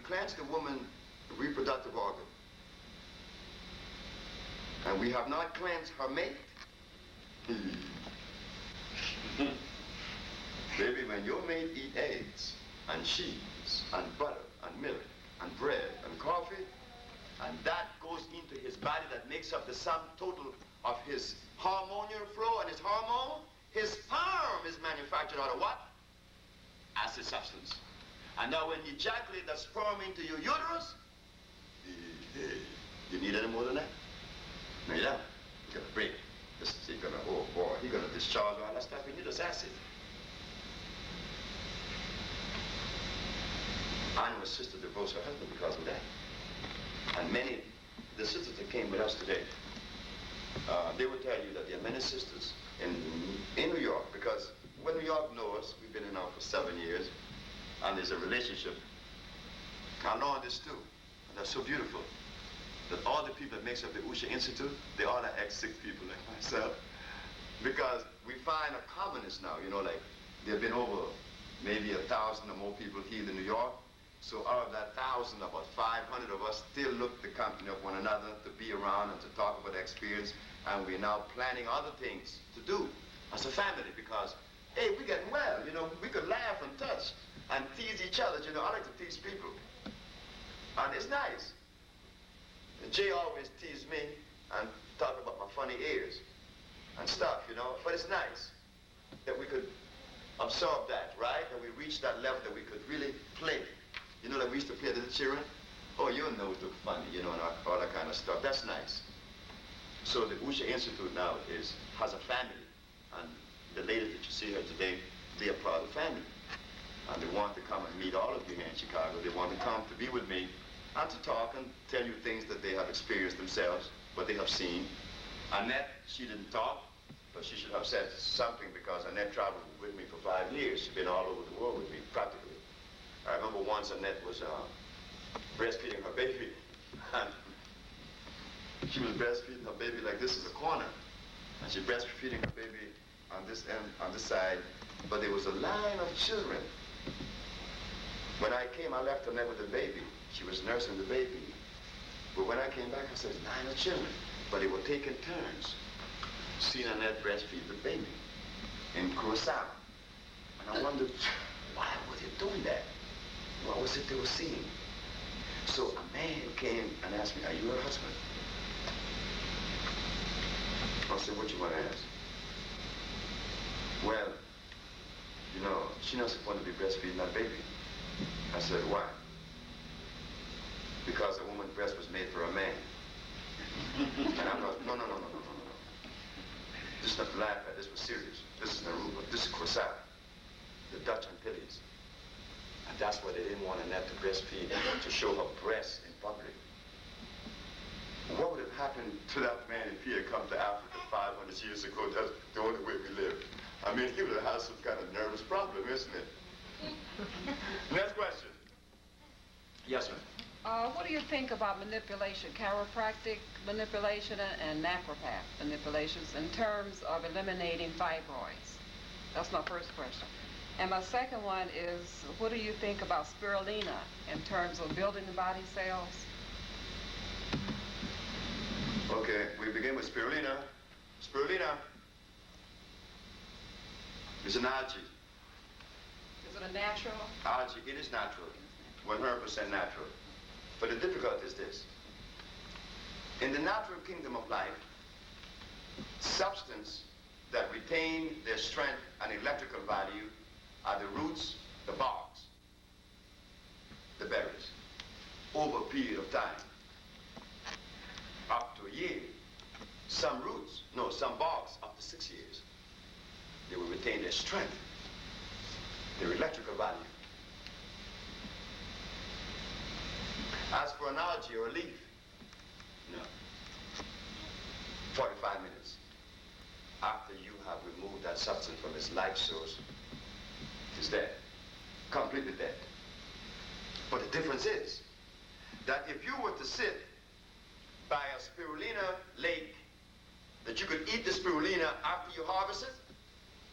cleanse the woman's reproductive organ. And we have not cleansed her mate. Baby, when your mate eat eggs and cheese and butter and milk and bread and coffee, and that goes into his body, that makes up the sum total of his hormonal flow and his hormone, his sperm is manufactured out of what? Acid substance. And now when you ejaculate that sperm into your uterus, you need any more than that? No, you don't. You're gonna break. He's gonna, oh boy, he's gonna discharge all that stuff in you, that's acid. I know a sister divorced her husband because of that. And many, the sisters that came with us today, they will tell you that there are many sisters in New York, because when New York knows us, we've been in now for 7 years, and there's a relationship. I learned this too, and that's so beautiful, that all the people that makes up the Usha Institute, they all are ex-sick people like myself, because we find a commonness now, you know, like there have been over maybe 1,000 or more people healed in New York. So out of that 1,000, about 500 of us still look the company of one another to be around and to talk about the experience. And we're now planning other things to do as a family, because, hey, we're getting well, you know, we could laugh and touch and tease each other, you know. I like to tease people. And it's nice. And Jay always teased me and talk about my funny ears and stuff, you know. But it's nice that we could absorb that, right? That we reach that level that we could really play. You know, like we used to play to the children. Oh, your nose look funny, you know, and all that kind of stuff. That's nice. So the Usha Institute now has a family. And the ladies that you see here today, they are part of the family. And they want to come and meet all of you here in Chicago. They want to come to be with me and to talk and tell you things that they have experienced themselves, what they have seen. Annette, she didn't talk, but she should have said something, because Annette traveled with me for 5 years. She's been all over the world with me, practically. I remember once Annette was breastfeeding her baby, and she was breastfeeding her baby like this is a corner, and she breastfeeding her baby on this end, on this side, but there was a line of children. When I came, I left Annette with the baby. She was nursing the baby. But when I came back, I said, 9 of children, but they were taking turns seeing Annette breastfeed the baby in Curacao. And I wondered, why were they doing that? What was it they were seeing? So a man came and asked me, are you her husband? I said, what you want to ask? Well, you know, she's not supposed to be breastfeeding that baby. I said, why? Because a woman's breast was made for a man. And I'm not, no. This is not to laugh at, this was serious. This is Naruba, this is Curacao, the Dutch Antilles. And that's why they didn't want Annette to breastfeed, to show her breasts in public. What would have happened to that man if he had come to Africa 500 years ago? That's the only way we live. I mean, he would have had some kind of nervous problem, isn't it? Next question. Yes, ma'am. What do you think about manipulation, chiropractic manipulation and naturopath manipulations in terms of eliminating fibroids? That's my first question. And my second one is, what do you think about spirulina in terms of building the body cells? Okay, we begin with spirulina. Spirulina is an algae. Is it a natural? Algae, it is natural, 100% natural. But the difficulty is this. In the natural kingdom of life, substance that retain their strength and electrical value are the roots, the barks, the berries, over a period of time, up to a year. Some roots, no, some barks up to 6 years. They will retain their strength, their electrical value. As for an algae or a leaf, no. 45 minutes after you have removed that substance from its life source, it is dead, completely dead. But the difference is that if you were to sit by a spirulina lake, that you could eat the spirulina after you harvest it,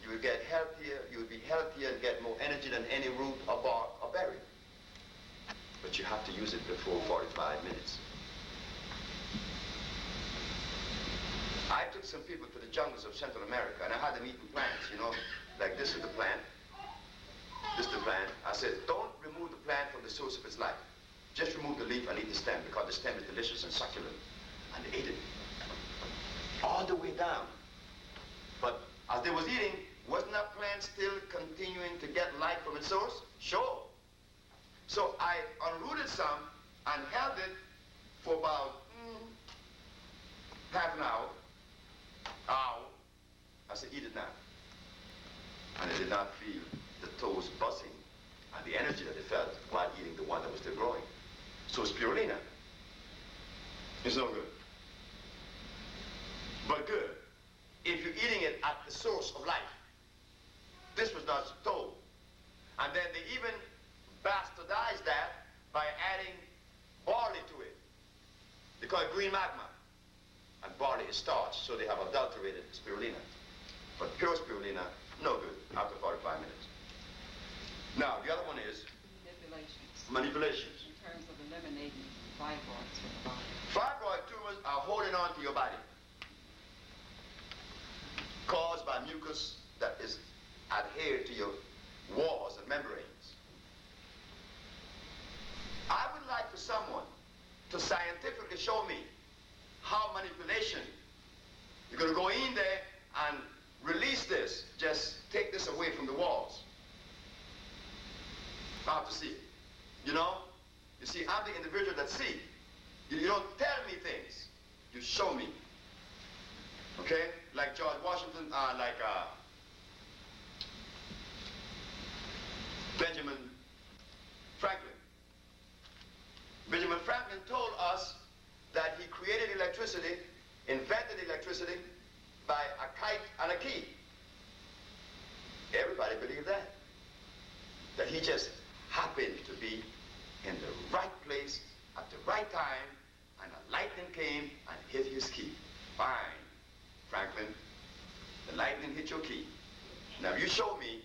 you would get healthier, you would be healthier and get more energy than any root or bark or berry. But but you have to use it before 45 minutes. I took some people to the jungles of Central America, and I had them eating plants, you know, like this is the plant, this is the plant. I said, don't remove the plant from the source of its life. Just remove the leaf and eat the stem, because the stem is delicious and succulent. And they ate it all the way down. But as they was eating, wasn't that plant still continuing to get light from its source? Sure. So I unrooted some and held it for about half an hour. I said, eat it now. And I did not feel the toes buzzing and the energy that they felt while eating the one that was still growing. So spirulina is no good. But good if you're eating it at the source of life. This was not told. And then they even bastardized that by adding barley to it. They call it green magma. And barley is starch, so they have adulterated spirulina. But pure spirulina, no good after 45 minutes. Now, the other one is manipulations. In terms of eliminating fibroids from the body. Fibroid tumors are holding on to your body, caused by mucus that is adhered to your walls and membranes. I would like for someone to scientifically show me how manipulation, you're going to go in there and release this, just take this away from the walls. I have to see it. You know? You see, I'm the individual that see. You don't tell me things. You show me. Okay? Like George Washington, Benjamin Franklin. Benjamin Franklin told us that he created electricity, invented electricity by a kite and a key. Everybody believed that. That he just happened to be in the right place at the right time, and a lightning came and hit his key. Fine, Franklin. The lightning hit your key. Now you show me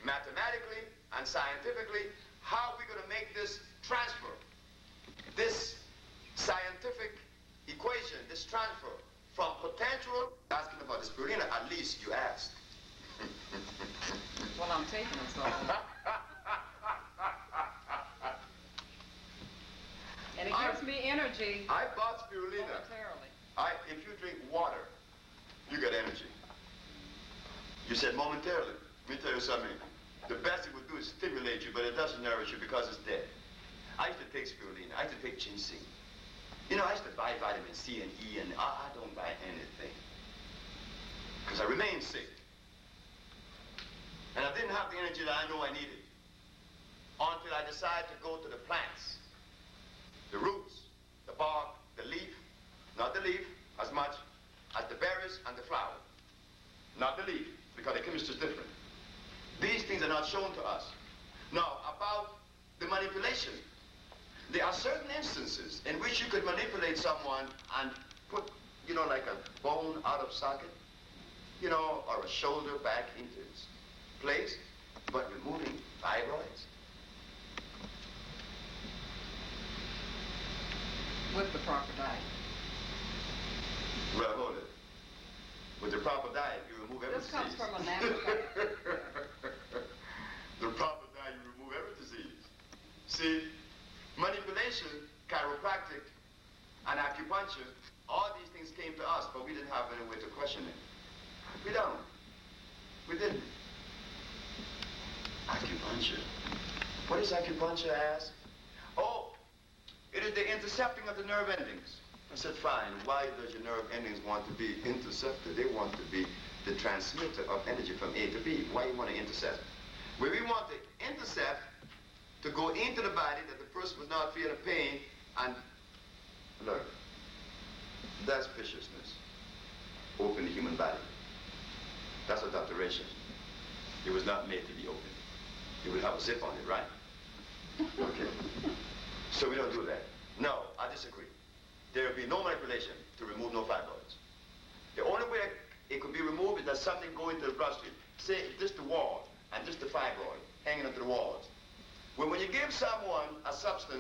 mathematically and scientifically how we're going to make this transfer. This scientific equation, this transfer from potential, asking about the spirulina, at least you asked. Well, I'm taking it, so. And it gives me energy. I bought spirulina. Momentarily. If you drink water, you get energy. You said momentarily. Let me tell you something. The best it would do is stimulate you, but it doesn't nourish you because it's dead. I used to take spirulina. I used to take ginseng. You know, I used to buy vitamin C and E, and I don't buy anything. Because I remained sick. And I didn't have the energy that I know I needed. Until I decided to go to the plants. The roots, the bark, the leaf. Not the leaf as much as the berries and the flower. Not the leaf, because the chemistry is different. These things are not shown to us. Now, about the manipulation. There are certain instances in which you could manipulate someone and put, you know, like a bone out of socket, you know, or a shoulder back into its place, but removing fibroids. With the proper diet. Well, hold it. With the proper diet, you remove every This disease. comes from a naturopath. The proper diet, you remove every disease. See, manipulation, chiropractic, and acupuncture, all these things came to us, but we didn't have any way to question it. We don't. We didn't. Acupuncture. What is acupuncture, I asked? Oh, it is the intercepting of the nerve endings. I said, fine, why does your nerve endings want to be intercepted? They want to be the transmitter of energy from A to B. Why you want to intercept? Well, we want to intercept to go into the body that the person was not feeling pain, and look, that's viciousness. Open the human body. That's adulteration. It was not made to be open. It would have a zip on it, right? Okay. So we don't do that. No, I disagree. There will be no manipulation to remove no fibroids. The only way it could be removed is that something go into the bloodstream. Say, just the wall, and just the fibroid hanging onto the walls. When you give someone a substance